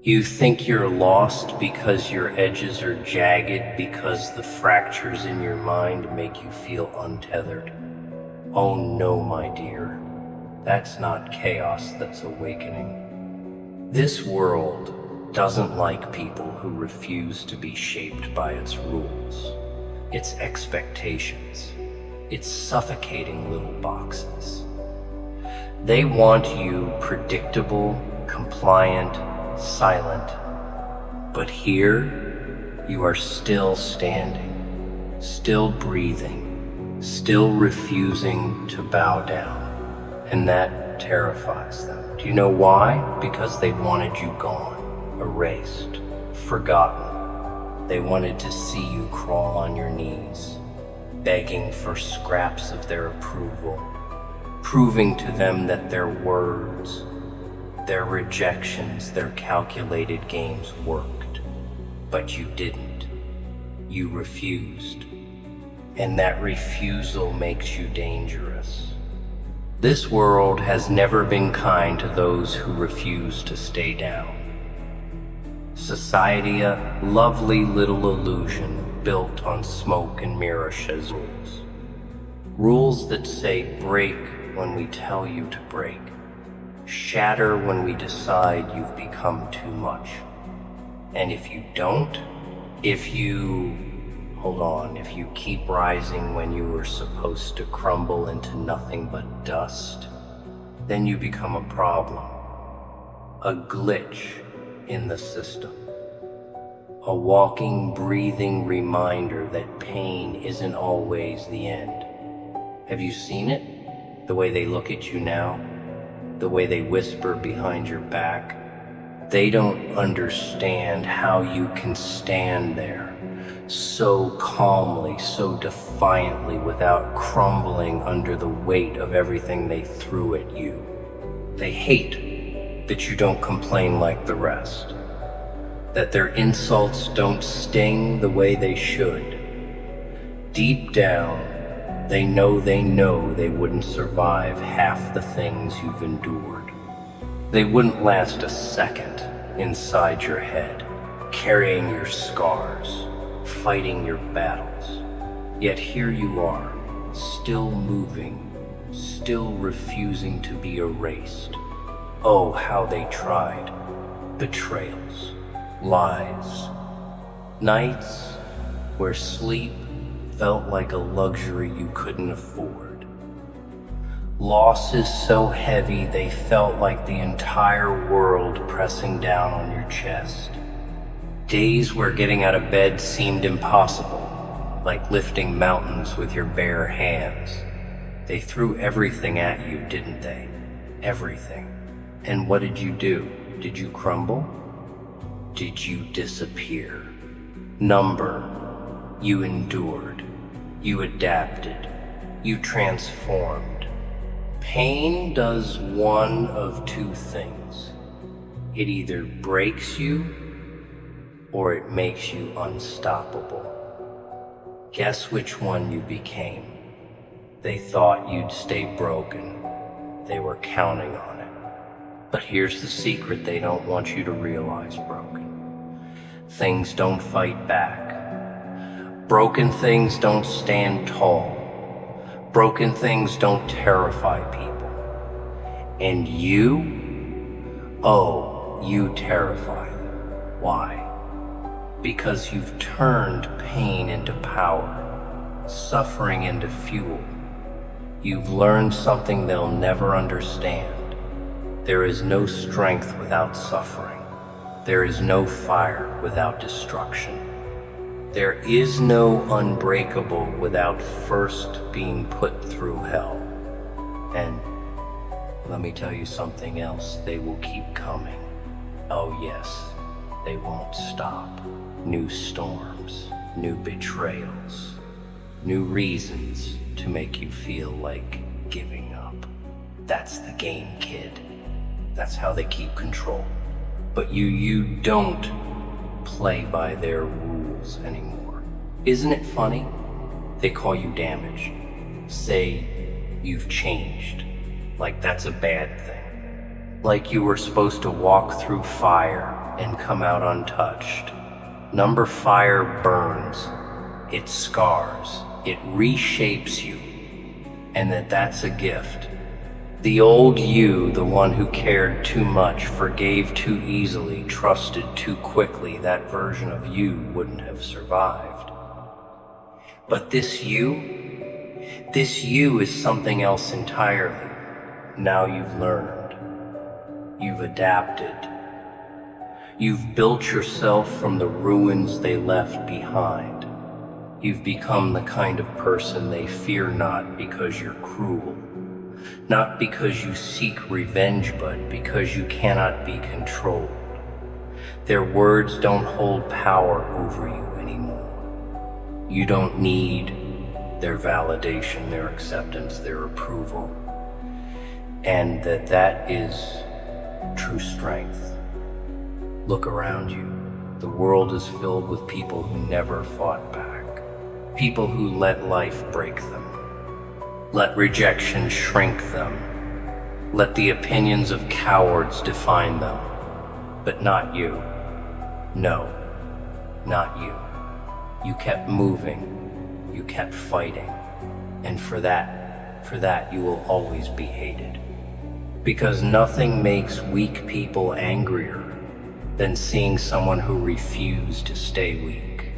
You think you're lost because your edges are jagged, because the fractures in your mind make you feel untethered. Oh no, my dear, that's not chaos, that's awakening. This world doesn't like people who refuse to be shaped by its rules, its expectations, its suffocating little boxes. They want you predictable, compliant, silent. But here, you are still standing, still breathing, still refusing to bow down. And that terrifies them. Do you know why? Because they wanted you gone, erased, forgotten. They wanted to see you crawl on your knees, begging for scraps of their approval, proving to them that their words, their rejections, their calculated games worked. But you didn't. You refused. And that refusal makes you dangerous. This world has never been kind to those who refuse to stay down. Society, a lovely little illusion built on smoke and mirrors. Rules that say break when we tell you to break. Shatter when we decide you've become too much. And if you don't, if you keep rising when you were supposed to crumble into nothing but dust, then you become a problem, a glitch in the system, a walking, breathing reminder that pain isn't always the end. Have you seen it? The way they look at you now? The way they whisper behind your back? They don't understand how you can stand there so calmly, so defiantly, without crumbling under the weight of everything they threw at you. They hate that you don't complain like the rest, that their insults don't sting the way they should. Deep down, they know they wouldn't survive half the things you've endured. They wouldn't last a second inside your head, carrying your scars, fighting your battles. Yet here you are, still moving, still refusing to be erased. Oh, how they tried. Betrayals, lies, nights where sleep felt like a luxury you couldn't afford. Losses so heavy they felt like the entire world pressing down on your chest. Days where getting out of bed seemed impossible, like lifting mountains with your bare hands. They threw everything at you, didn't they? Everything. And what did you do? Did you crumble? Did you disappear? Number. You endured. You adapted. You transformed. Pain does one of two things. It either breaks you or it makes you unstoppable. Guess which one you became. They thought you'd stay broken. They were counting on it. But here's the secret they don't want you to realize, broken. Things don't fight back. Broken things don't stand tall. Broken things don't terrify people. And you? Oh, you terrify them. Why? Because you've turned pain into power, suffering into fuel. You've learned something they'll never understand. There is no strength without suffering. There is no fire without destruction. There is no unbreakable without first being put through hell. And let me tell you something else, they will keep coming. Oh yes, they won't stop. New storms, new betrayals, new reasons to make you feel like giving up. That's the game, kid. That's how they keep control. But you don't play by their rules anymore. Isn't it funny? They call you damaged. Say you've changed. Like that's a bad thing. Like you were supposed to walk through fire and come out untouched. Number fire burns, it scars, it reshapes you, and that's a gift. The old you, the one who cared too much, forgave too easily, trusted too quickly, that version of you wouldn't have survived. But this you is something else entirely. Now you've learned, you've adapted, you've built yourself from the ruins they left behind. You've become the kind of person they fear not because you're cruel. Not because you seek revenge, but because you cannot be controlled. Their words don't hold power over you anymore. You don't need their validation, their acceptance, their approval. And that is true strength. Look around you. The world is filled with people who never fought back. People who let life break them. Let rejection shrink them. Let the opinions of cowards define them. But not you. No, not you. You kept moving. You kept fighting. And for that you will always be hated. Because nothing makes weak people angrier than seeing someone who refused to stay weak.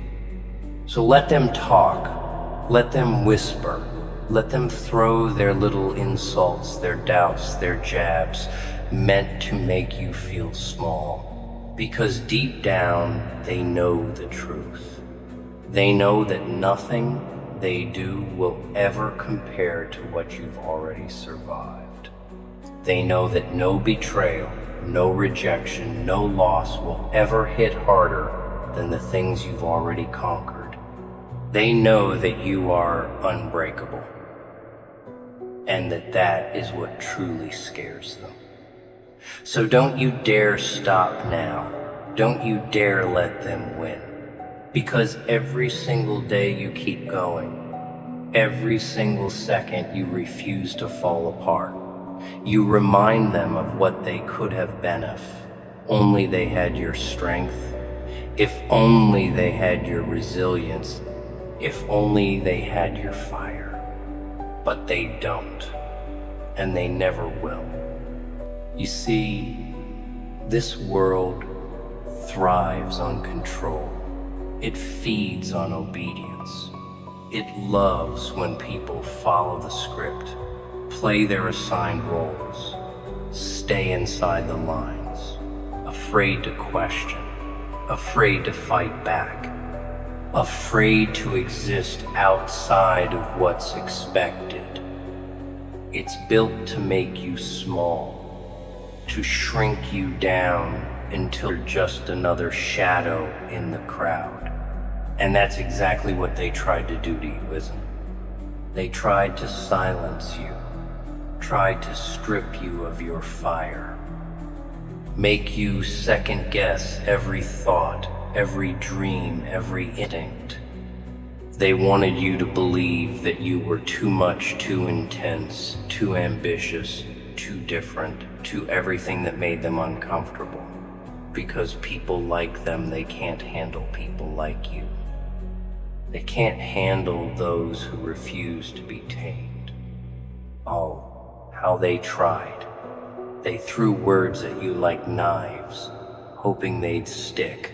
So let them talk. Let them whisper. Let them throw their little insults, their doubts, their jabs, meant to make you feel small. Because deep down, they know the truth. They know that nothing they do will ever compare to what you've already survived. They know that no betrayal, no rejection, no loss will ever hit harder than the things you've already conquered. They know that you are unbreakable. And that is what truly scares them. So don't you dare stop now. Don't you dare let them win. Because every single day you keep going, every single second you refuse to fall apart, you remind them of what they could have been if only they had your strength, if only they had your resilience, if only they had your fire. But they don't, and they never will. You see, this world thrives on control. It feeds on obedience. It loves when people follow the script, play their assigned roles, stay inside the lines, afraid to question, afraid to fight back, afraid to exist outside of what's expected. It's built to make you small, to shrink you down until you're just another shadow in the crowd. And that's exactly what they tried to do to you, isn't it? They tried to silence you, tried to strip you of your fire, make you second guess every thought, every dream, every instinct. They wanted you to believe that you were too much, too intense, too ambitious, too different, too everything that made them uncomfortable. Because people like them, they can't handle people like you. They can't handle those who refuse to be tamed. Oh, how they tried. They threw words at you like knives, hoping they'd stick.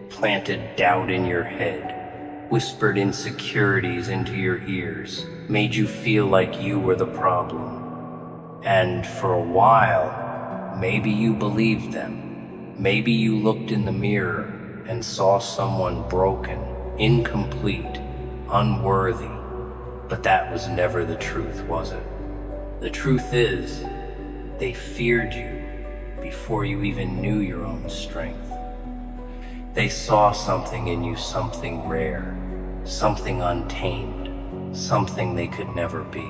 Planted doubt in your head, whispered insecurities into your ears, made you feel like you were the problem. And for a while, maybe you believed them. Maybe you looked in the mirror and saw someone broken, incomplete, unworthy. But that was never the truth, was it? The truth is, they feared you before you even knew your own strength. They saw something in you, something rare, something untamed, something they could never be.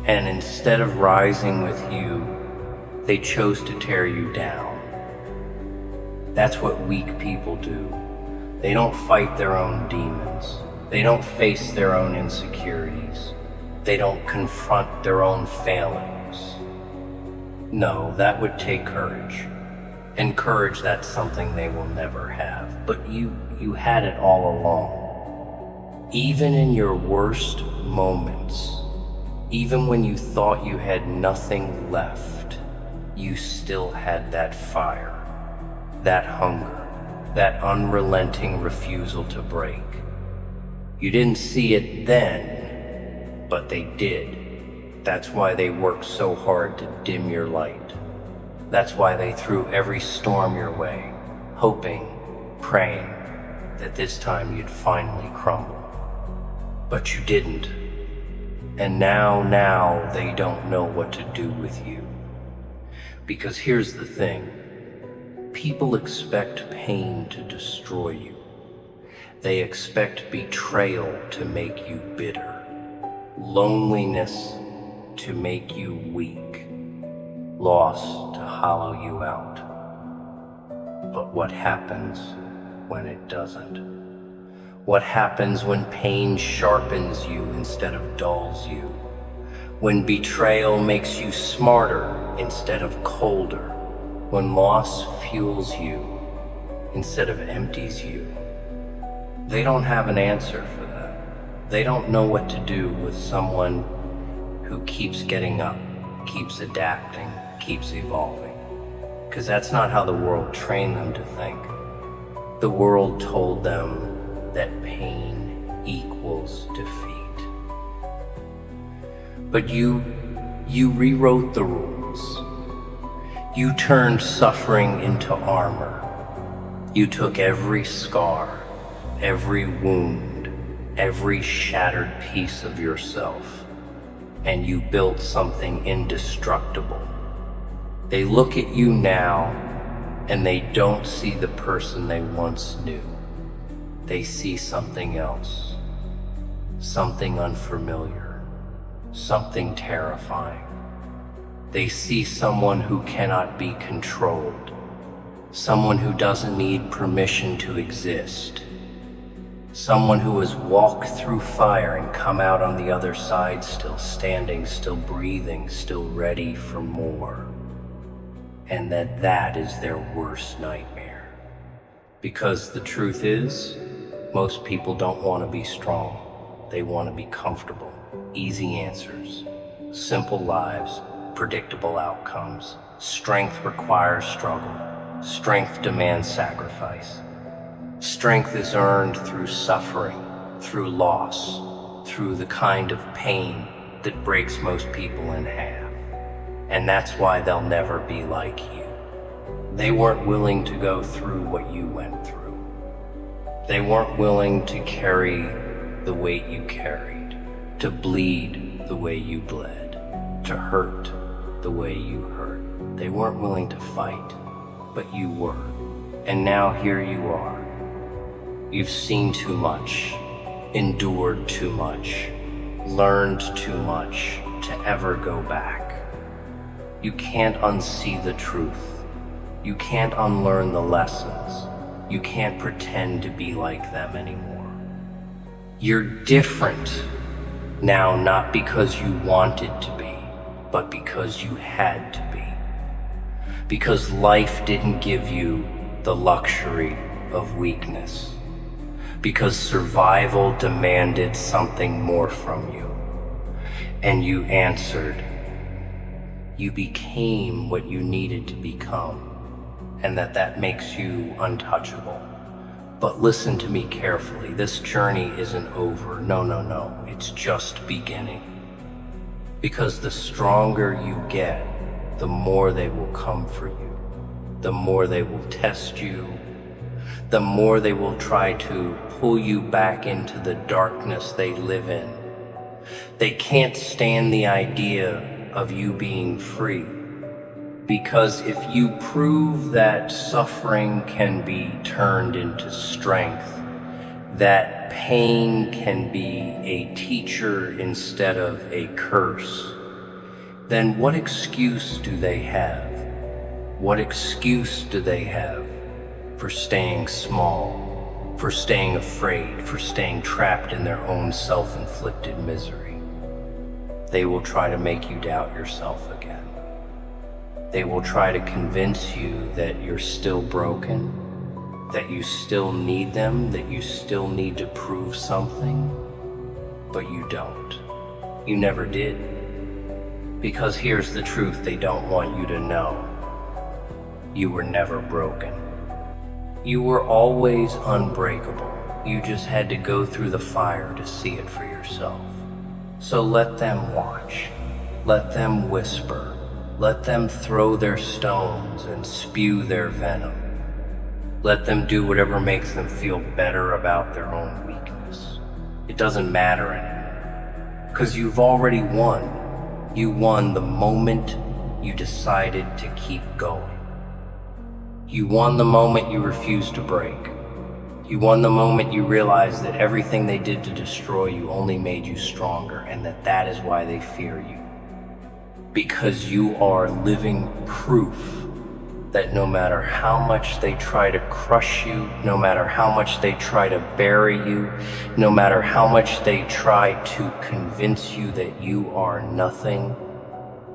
And instead of rising with you, they chose to tear you down. That's what weak people do. They don't fight their own demons. They don't face their own insecurities. They don't confront their own failings. No, that would take courage. And courage, that's something they will never have. But you had it all along. Even in your worst moments, even when you thought you had nothing left, you still had that fire, that hunger, that unrelenting refusal to break. You didn't see it then, but they did. That's why they worked so hard to dim your light. That's why they threw every storm your way, hoping, praying that this time you'd finally crumble. But you didn't. And now they don't know what to do with you. Because here's the thing. People expect pain to destroy you. They expect betrayal to make you bitter, loneliness to make you weak, loss to hollow you out. But what happens when it doesn't? What happens when pain sharpens you instead of dulls you? When betrayal makes you smarter instead of colder? When loss fuels you instead of empties you? They don't have an answer for that. They don't know what to do with someone who keeps getting up, keeps adapting, keeps evolving. Because that's not how the world trained them to think. The world told them that pain equals defeat. But you rewrote the rules. You turned suffering into armor. You took every scar, every wound, every shattered piece of yourself, and you built something indestructible. They look at you now, and they don't see the person they once knew. They see something else, something unfamiliar, something terrifying. They see someone who cannot be controlled, someone who doesn't need permission to exist, someone who has walked through fire and come out on the other side still standing, still breathing, still ready for more. And that is their worst nightmare. Because the truth is, most people don't want to be strong. They want to be comfortable. Easy answers, simple lives, predictable outcomes. Strength requires struggle. Strength demands sacrifice. Strength is earned through suffering, through loss, through the kind of pain that breaks most people in half. And that's why they'll never be like you. They weren't willing to go through what you went through. They weren't willing to carry the weight you carried, to bleed the way you bled, to hurt the way you hurt. They weren't willing to fight, but you were. And now here you are. You've seen too much, endured too much, learned too much to ever go back. You can't unsee the truth. You can't unlearn the lessons. You can't pretend to be like them anymore. You're different now, not because you wanted to be, but because you had to be. Because life didn't give you the luxury of weakness. Because survival demanded something more from you. And you answered. You became what you needed to become. And that makes you untouchable. But listen to me carefully. This journey isn't over. No. It's just beginning. Because the stronger you get, the more they will come for you. The more they will test you. The more they will try to pull you back into the darkness they live in. They can't stand the idea of you being free. Because if you prove that suffering can be turned into strength, that pain can be a teacher instead of a curse, then what excuse do they have? What excuse do they have for staying small, for staying afraid, for staying trapped in their own self-inflicted misery? They will try to make you doubt yourself again. They will try to convince you that you're still broken, that you still need them, that you still need to prove something, but you don't. You never did. Because here's the truth they don't want you to know. You were never broken. You were always unbreakable. You just had to go through the fire to see it for yourself. So let them watch. Let them whisper. Let them throw their stones and spew their venom. Let them do whatever makes them feel better about their own weakness. It doesn't matter anymore. Because you've already won. You won the moment you decided to keep going. You won the moment you refused to break. You won the moment you realized that everything they did to destroy you only made you stronger, and that is why they fear you. Because you are living proof that no matter how much they try to crush you, no matter how much they try to bury you, no matter how much they try to convince you that you are nothing,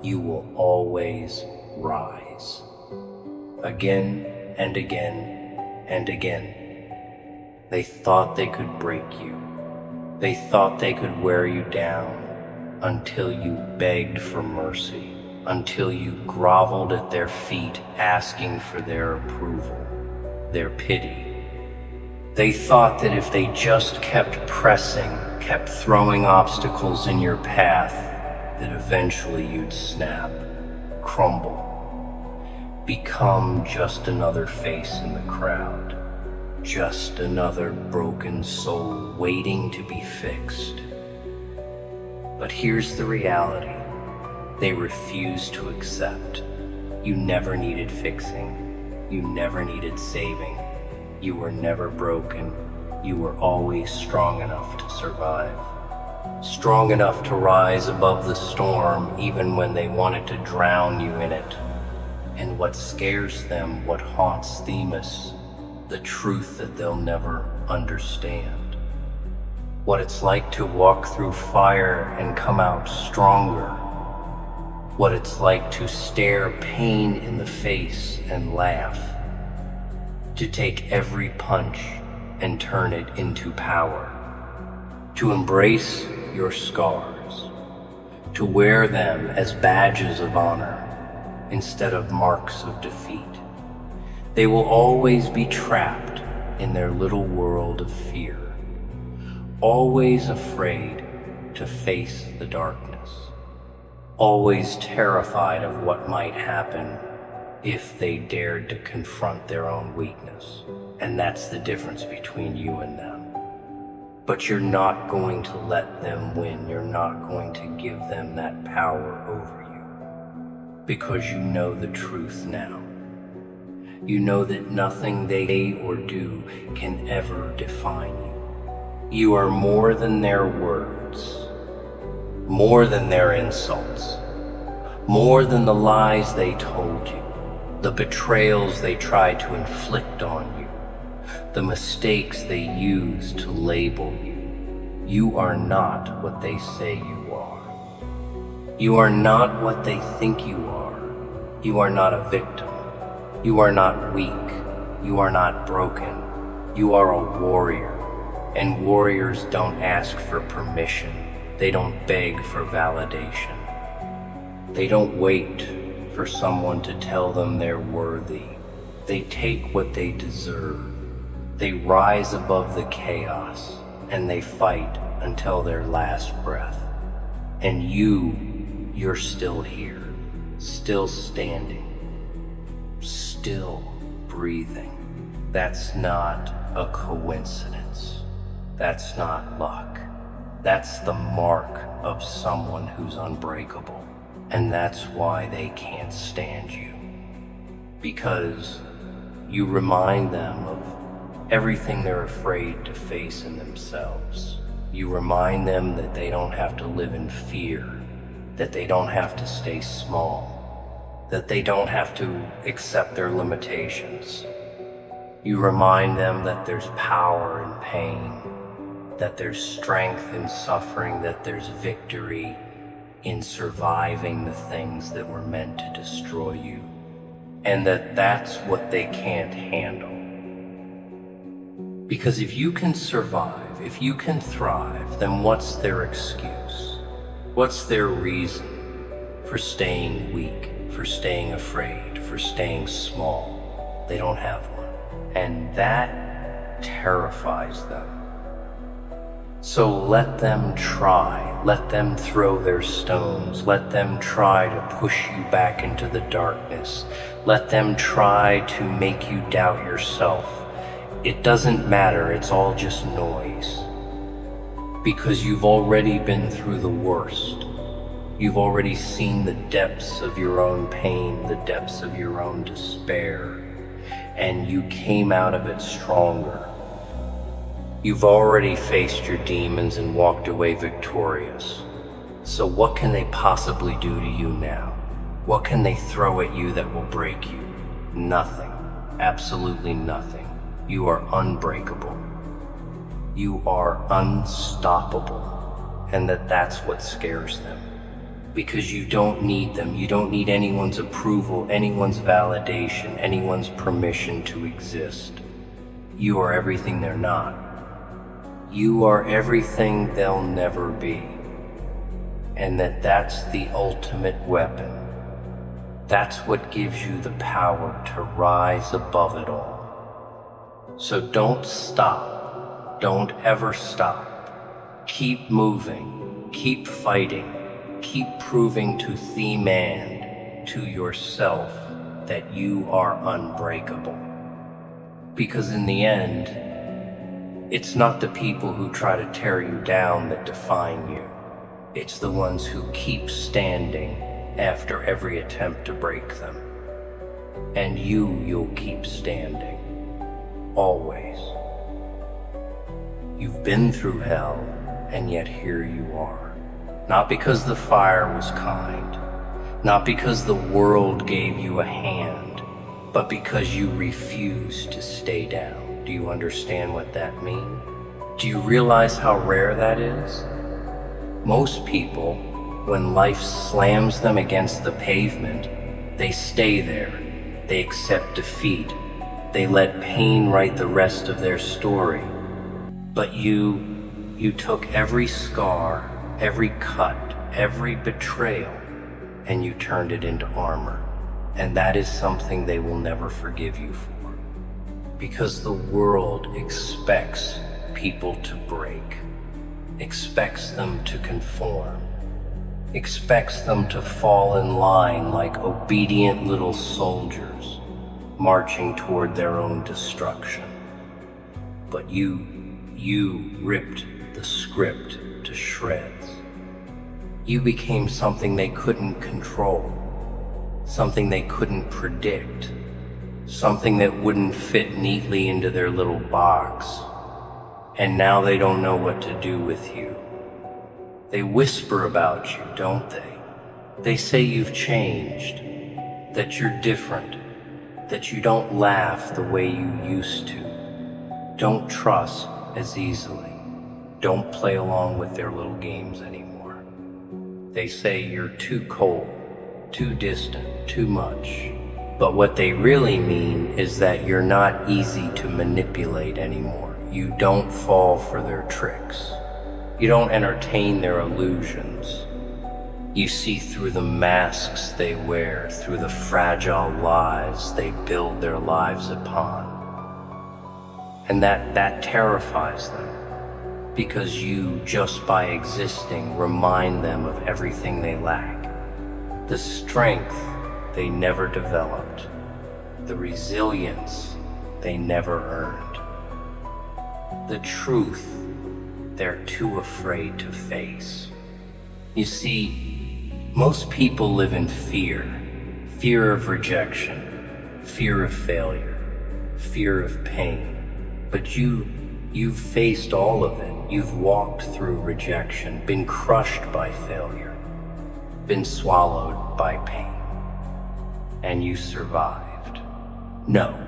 you will always rise. Again and again and again. They thought they could break you. They thought they could wear you down until you begged for mercy, until you groveled at their feet asking for their approval, their pity. They thought that if they just kept pressing, kept throwing obstacles in your path, that eventually you'd snap, crumble, become just another face in the crowd, just another broken soul waiting to be fixed. But here's the reality. They refuse to accept. You never needed fixing. You never needed saving. You were never broken. You were always strong enough to survive. Strong enough to rise above the storm even when they wanted to drown you in it. And what scares them, what haunts Themis, the truth that they'll never understand. What it's like to walk through fire and come out stronger. What it's like to stare pain in the face and laugh. To take every punch and turn it into power. To embrace your scars. To wear them as badges of honor instead of marks of defeat. They will always be trapped in their little world of fear, always afraid to face the darkness, always terrified of what might happen if they dared to confront their own weakness. And that's the difference between you and them. But you're not going to let them win. You're not going to give them that power over you, because you know the truth now. You know that nothing they say or do can ever define you. You are more than their words, more than their insults, more than the lies they told you, the betrayals they tried to inflict on you, the mistakes they used to label you. You are not what they say you are. You are not what they think you are. You are not a victim. You are not weak. You are not broken. You are a warrior. And warriors don't ask for permission. They don't beg for validation. They don't wait for someone to tell them they're worthy. They take what they deserve. They rise above the chaos, and they fight until their last breath. And you're still here, still standing, still breathing. That's not a coincidence. That's not luck. That's the mark of someone who's unbreakable. And that's why they can't stand you. Because you remind them of everything they're afraid to face in themselves. You remind them that they don't have to live in fear, that they don't have to stay small, that they don't have to accept their limitations. You remind them that there's power in pain, that there's strength in suffering, that there's victory in surviving the things that were meant to destroy you, and that's what they can't handle. Because if you can survive, if you can thrive, then what's their excuse? What's their reason for staying weak, for staying afraid, for staying small? They don't have one. And that terrifies them. So let them try, let them throw their stones, let them try to push you back into the darkness, let them try to make you doubt yourself. It doesn't matter, it's all just noise. Because you've already been through the worst. You've already seen the depths of your own pain, the depths of your own despair, and you came out of it stronger. You've already faced your demons and walked away victorious. So what can they possibly do to you now? What can they throw at you that will break you? Nothing. Absolutely nothing. You are unbreakable. You are unstoppable. And that's what scares them. Because you don't need them. You don't need anyone's approval, anyone's validation, anyone's permission to exist. You are everything they're not. You are everything they'll never be. And that's the ultimate weapon. That's what gives you the power to rise above it all. So don't stop. Don't ever stop. Keep moving. Keep fighting. Keep proving to the man, to yourself, that you are unbreakable. Because in the end, it's not the people who try to tear you down that define you. It's the ones who keep standing after every attempt to break them. And you'll keep standing. Always. You've been through hell, and yet here you are. Not because the fire was kind, not because the world gave you a hand, but because you refused to stay down. Do you understand what that means? Do you realize how rare that is? Most people, when life slams them against the pavement, they stay there. They accept defeat. They let pain write the rest of their story. But you took every scar, every cut, every betrayal, and you turned it into armor. And that is something they will never forgive you for. Because the world expects people to break, expects them to conform, expects them to fall in line like obedient little soldiers marching toward their own destruction. But you ripped the script to shreds. You became something they couldn't control, something they couldn't predict, something that wouldn't fit neatly into their little box. And now they don't know what to do with you. They whisper about you, don't they? They say you've changed, that you're different, that you don't laugh the way you used to, don't trust as easily, don't play along with their little games anymore. They say you're too cold, too distant, too much. But what they really mean is that you're not easy to manipulate anymore. You don't fall for their tricks. You don't entertain their illusions. You see through the masks they wear, through the fragile lies they build their lives upon. And that terrifies them, because you, just by existing, remind them of everything they lack. The strength they never developed, the resilience they never earned, the truth they're too afraid to face. You see, most people live in fear of rejection, fear of failure, fear of pain. But you've faced all of it. You've walked through rejection, been crushed by failure, been swallowed by pain. And you survived. No,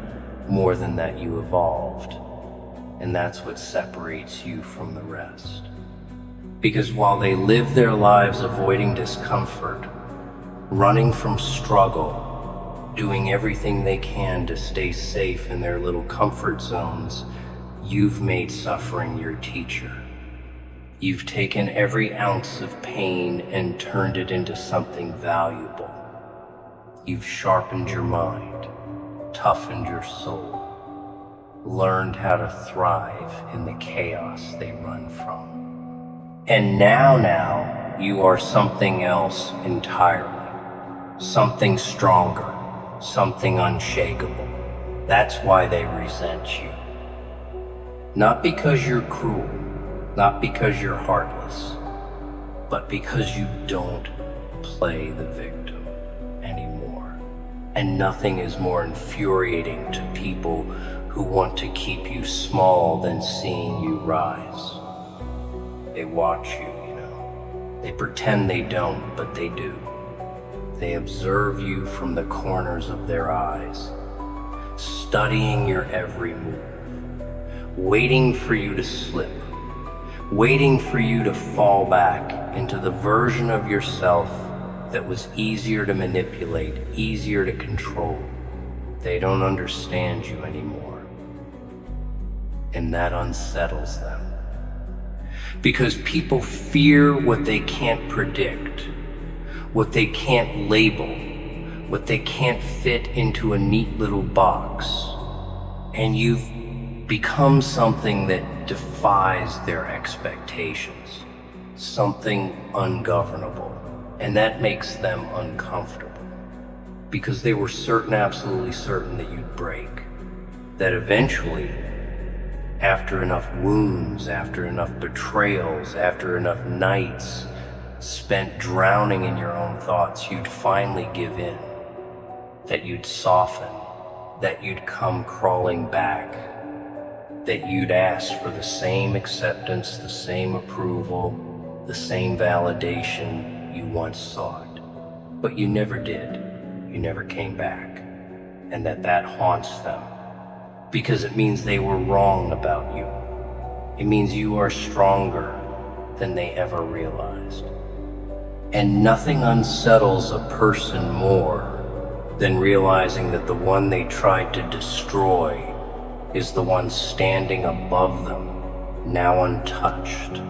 more than that, you evolved. And that's what separates you from the rest. Because while they live their lives avoiding discomfort, running from struggle, doing everything they can to stay safe in their little comfort zones, you've made suffering your teacher. You've taken every ounce of pain and turned it into something valuable. You've sharpened your mind, toughened your soul, learned how to thrive in the chaos they run from. And now you are something else entirely. Something stronger, something unshakable. That's why they resent you. Not because you're cruel, not because you're heartless, but because you don't play the victim anymore. And nothing is more infuriating to people who want to keep you small than seeing you rise. They watch you, They pretend they don't, but they do. They observe you from the corners of their eyes, studying your every move, waiting for you to slip, waiting for you to fall back into the version of yourself that was easier to manipulate, easier to control. They don't understand you anymore, and that unsettles them. Because people fear what they can't predict, what they can't label, what they can't fit into a neat little box. And you've become something that defies their expectations, something ungovernable. And that makes them uncomfortable, because they were certain, absolutely certain, that you'd break, that eventually, after enough wounds, after enough betrayals, after enough nights spent drowning in your own thoughts, you'd finally give in, that you'd soften, that you'd come crawling back, that you'd ask for the same acceptance, the same approval, the same validation you once sought. But you never did. You never came back. And that haunts them. Because it means they were wrong about you. It means you are stronger than they ever realized. And nothing unsettles a person more than realizing that the one they tried to destroy is the one standing above them, now untouched,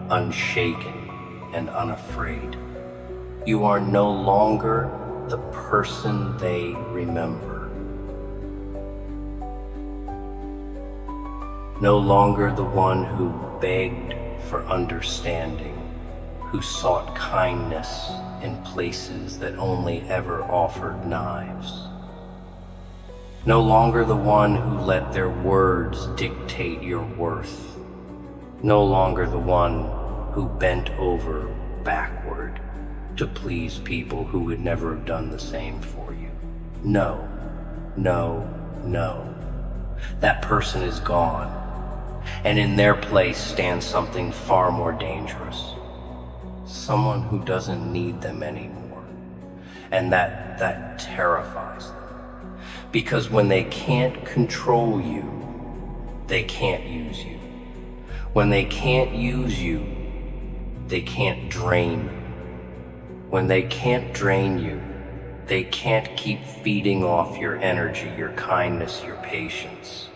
unshaken, and unafraid. You are no longer the person they remember. No longer the one who begged for understanding, who sought kindness in places that only ever offered knives. No longer the one who let their words dictate your worth. No longer the one who bent over backward to please people who would never have done the same for you. No, no, no. That person is gone. And in their place stands something far more dangerous. Someone who doesn't need them anymore. And that terrifies them. Because when they can't control you, they can't use you. When they can't use you, they can't drain you. When they can't drain you, they can't keep feeding off your energy, your kindness, your patience.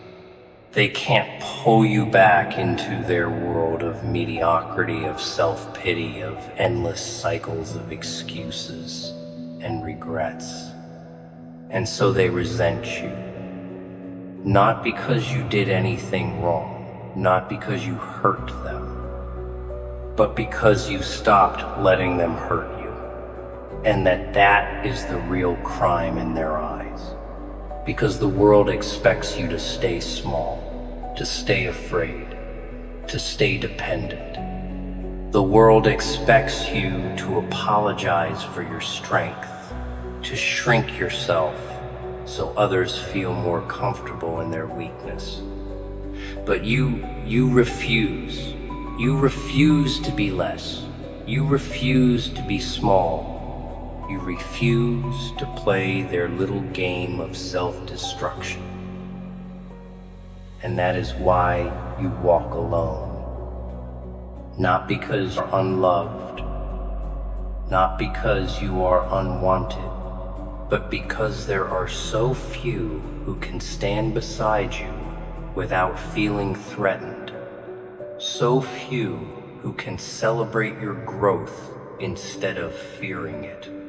They can't pull you back into their world of mediocrity, of self-pity, of endless cycles of excuses and regrets. And so they resent you. Not because you did anything wrong, not because you hurt them, but because you stopped letting them hurt you. And that is the real crime in their eyes. Because the world expects you to stay small, to stay afraid, to stay dependent. The world expects you to apologize for your strength, to shrink yourself so others feel more comfortable in their weakness. But you refuse. You refuse to be less. You refuse to be small. You refuse to play their little game of self-destruction. And that is why you walk alone. Not because you're unloved, not because you are unwanted, but because there are so few who can stand beside you without feeling threatened. So few who can celebrate your growth instead of fearing it.